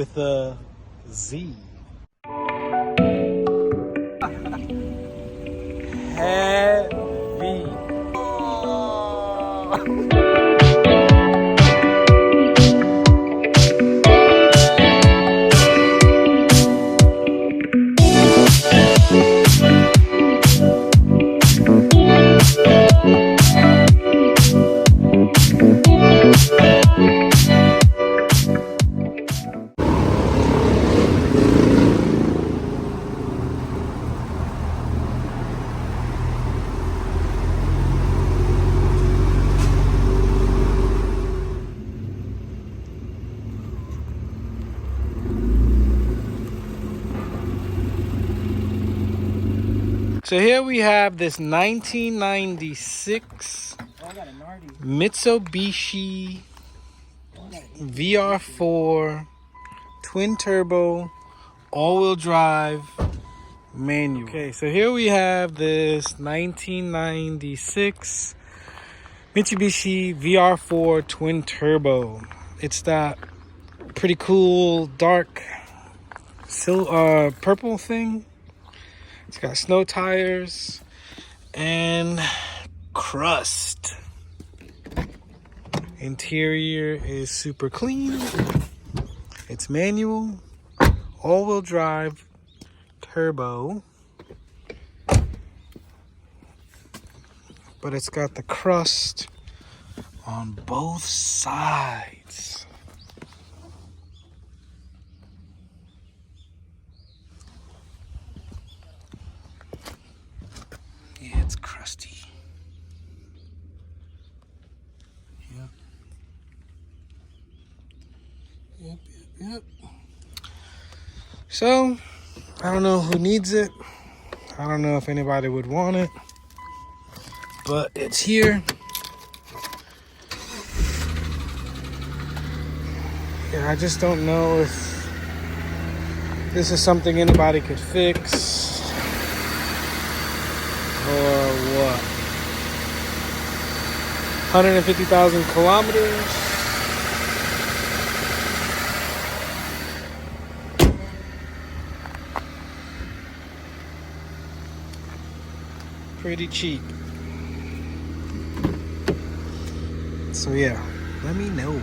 with a Z. Heavy. So here we have this 1996 Mitsubishi VR4 twin turbo all-wheel drive manual. Okay, so here we have this 1996 Mitsubishi VR4 twin turbo. It's that pretty cool dark purple thing. It's got snow tires and crust. Interior is super clean. It's manual, all-wheel drive, turbo. But it's got the crust on both sides. Yeah, it's crusty. Yep. So, I don't know who needs it. I don't know if anybody would want it. But it's here. Yeah, I just don't know if this is something anybody could fix or what. 150,000 kilometers. Pretty cheap. So yeah, let me know.